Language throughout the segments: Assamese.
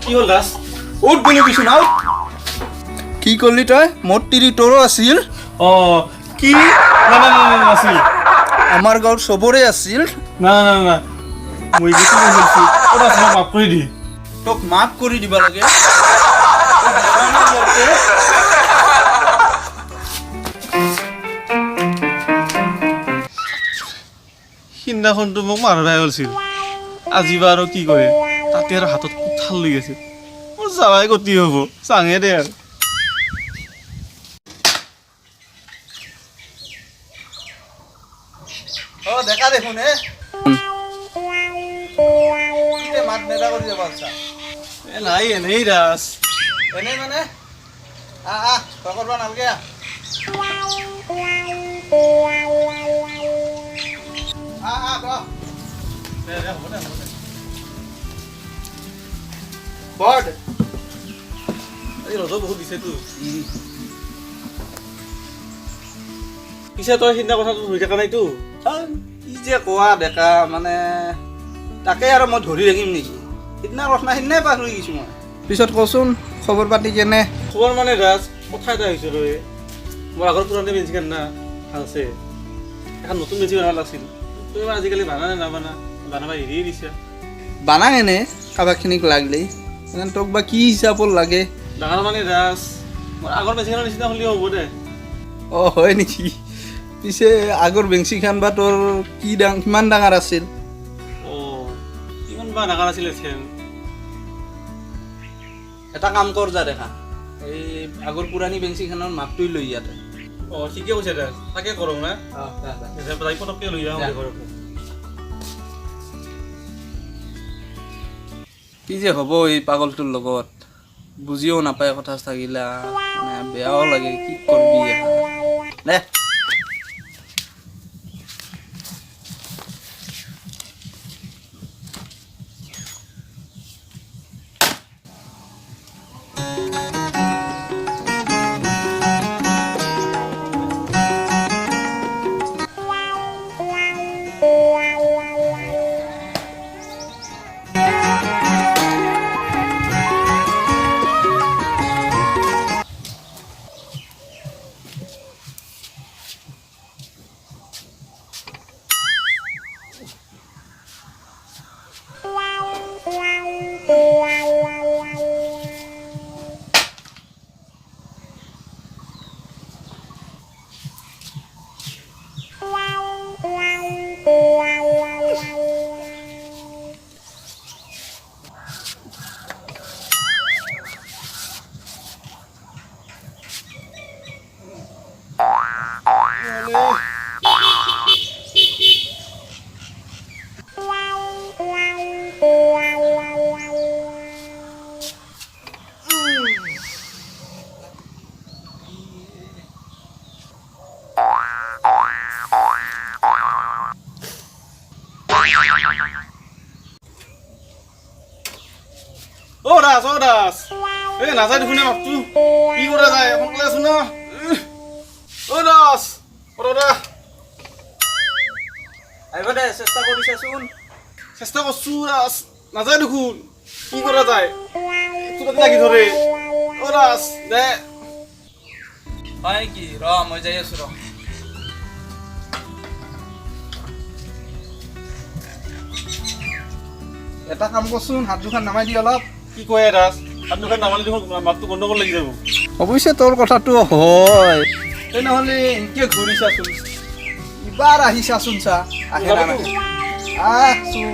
কি হ'ল দাস? উঠ বুলি কৈছো না। কি কৰিলি তই? মোৰ তিৰি তোৰো আছিল। কি না নাছিল। আমাৰ গাঁৱৰ চবৰে আছিল। না মই যিটো কৈছোঁ ওটা আছে মাফ কৰি দি। তোক মাফ কৰি দিবা লাগে। সিদিনাখনতো মোক মাৰবাই ওলছিল। আজি বা আৰু কি কৰে? তাতে আৰু হাতত কোঠাল লৈ আছে। মোৰ যাৱাই গতি হ'ব। চাঙে দে আৰু। দেখা দেখোন হে। মাত নেদা কৰি যাবা আচ্ছা। নাই এনেই দাস। এনেই মানে তই কৰবা নালগে। বৰ্ড আজি ৰ'দো বহুত দিছেতো। পিছে তই সিদিনা কথাটো ধৰি থকা নাইতো? কি যে কোৱা ডেকা মানে তাকে আৰু মই ধৰি ৰাখিম নেকি? সিদিনা কথা সিদিনাই পাহৰি গৈছোঁ মই। পিছত কচোন খবৰ পাতি কেনে? খবৰ মানে ৰাজ কথা এটা হৈছে ৰৈ। মোৰ আগৰ পুৰণি বেঞ্চিখন না ভালছে। এখন নতুন বেঞ্চি বনাব লাগিছিল। তই এবাৰ আজিকালি বানানে নাবানা? বানাবা এৰিয়ে দিছা। বানা এনে কাৰোবাখিনিক লাগলি তোক বা কি হিচাপত লাগে? ডাঙৰ মানে ৰাজ মোৰ আগৰ বেঞ্চিখনৰ নিচিনা হ'লেও হ'ব দে। হয় নেকি? পিছে আগৰ বেঞ্চিখন বা তোৰ কিমান ডাঙৰ আছিল? কিমান বা ডাঙৰ আছিলে খেল? এটা কাম কৰ যা দেখা এই আগৰ পুৰণি বেঞ্চিখনৰ মাপটোই লৈ ইয়াতে। ঠিকে কৈছে দাস। তাকে কৰোঁ না। যাই পটককৈ লৈ যাওঁ ঘৰত। কি যে হ'ব এই পাগলটোৰ লগত বুজিও নাপায় কথা থাকিলা মানে বেয়াও লাগে। কি কৰিবি দে। দাস দাস এই নাযায় দেখোন মাপটো। কি কৰা যায় সোনকালে আছো না। দাস আহিব দে চেষ্টা কৰিছাচোন। চেষ্টা কৰছো দাস নাযায় দেখোন। কি কৰা যায়? লাগি ধৰে। দাস দে হয় কি ৰ মই যাই আছো ৰ। এটা কাম কৰচোন হাত দুখন নামাই দি অলপ। কি কয় দাস? হাত দুখন নামালি দেখোন মাপটো গণ্ডগোল লাগি যাব। অৱশ্যে তোৰ কথাটো হয়। তেনেহ'লে এনেকে ঘূৰিছাচোন ইবাৰ আহিছাচোন চা আহে না নাহে। আহচোন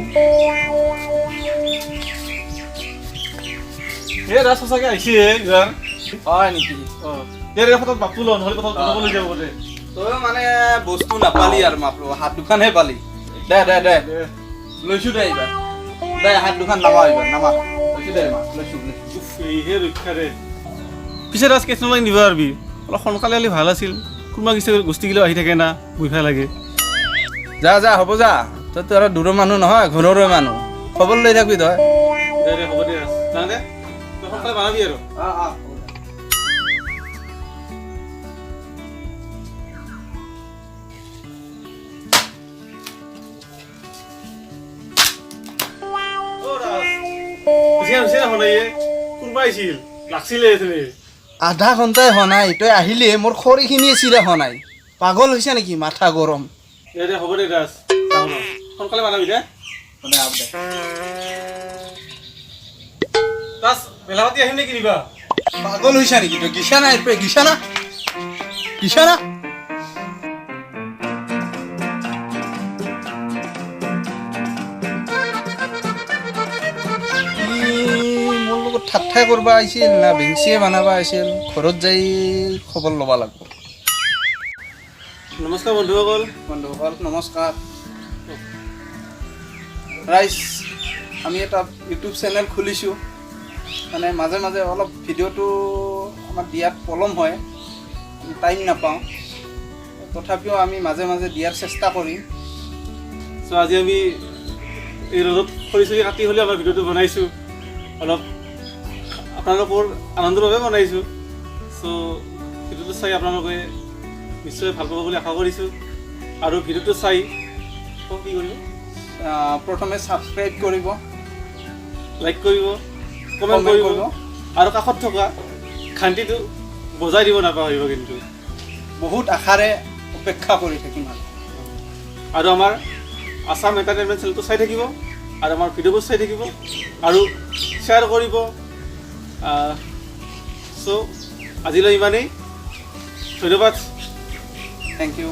দাস সঁচাকে আহিছে এইবাৰ। হয় নেকি? কথাত মাপটো ল নহ'লে কথা গণ্ডগোল হৈ যাব দে। তই মানে বস্তু নাপালি আৰু মাপ হাত দুখনহে পালি। দে দে দে লৈছো দে এইবাৰ। দে হাত দুখন নামা এইবাৰ নামা। লৈছো দে লৈছো। এইহে ৰক্ষা দে। পিছে দাস কেছ নলাই নিব পাৰিবি? অলপ সোনকালে হ'লে ভাল আছিল। কোনোবা কিছু গোষ্ঠীগিলাও আহি থাকে না বুইভা লাগে। যা যা হ'ব যা। তইতো আৰু দূৰৰ মানুহ নহয় ঘৰৰে মানুহ। খবৰ লৈ থাকিবি তই। দে হ'ব দে যাওঁ দে। তই সোনকালে বনাবি আৰু। বেছিকৈ হৈছে না শুনাইয়ে কোনোবা আহিছিল লাগছিলে এথেনে আধা ঘণ্টাই হোৱা নাই তই আহিলে মোৰ খৰিখিনিয়ে চিৰা হোৱা নাই পাগল হৈছে নেকি মাথা গৰম দে হ'ব দে দাস যাওঁ ন সোনকালে বনাবি দে দাস বেলাপাতি আহিম নে কিনিবা পাগল হৈছে নেকি তই গিছা না গিছা না গিছা না মোৰ লগত ঠাট্টা কৰিব আহিছিল না বেঞ্চিয়ে বনাব আহিছিল ঘৰত যাই খবৰ ল'ব লাগিব নমস্কাৰ বন্ধুসকল বন্ধুসকল নমস্কাৰ ৰাইজ আমি এটা ইউটিউব চেনেল খুলিছোঁ মানে মাজে মাজে অলপ ভিডিঅ'টো আমাৰ দিয়াত পলম হয় টাইম নাপাওঁ তথাপিও আমি মাজে মাজে দিয়াৰ চেষ্টা কৰিম চ' আজি আমি এই ৰ'দত খৰি চৰি কাটি হ'লেও আমাৰ ভিডিঅ'টো বনাইছোঁ অলপ আপোনালোকৰ আনন্দৰ বাবে বনাইছোঁ চ' ভিডিঅ'টো চাই আপোনালোকে নিশ্চয় ভাল পাব বুলি আশা কৰিছোঁ আৰু ভিডিঅ'টো চাই কি কৰিব প্ৰথমে ছাবস্ক্ৰাইব কৰিব লাইক কৰিব কমেণ্ট কৰিব আৰু কাষত থকা ঘণ্টিটো বজাই দিব নাপাহৰিব কিন্তু বহুত আশাৰে অপেক্ষা কৰি থাকিম আৰু আমাৰ আছাম এণ্টাৰটেইনমেণ্ট চেনেলটো চাই থাকিব আৰু আমাৰ ভিডিঅ'বোৰ চাই থাকিব আৰু শ্বেয়াৰ কৰিব চ' আজিলৈ ইমানেই ধন্যবাদ থেংক ইউ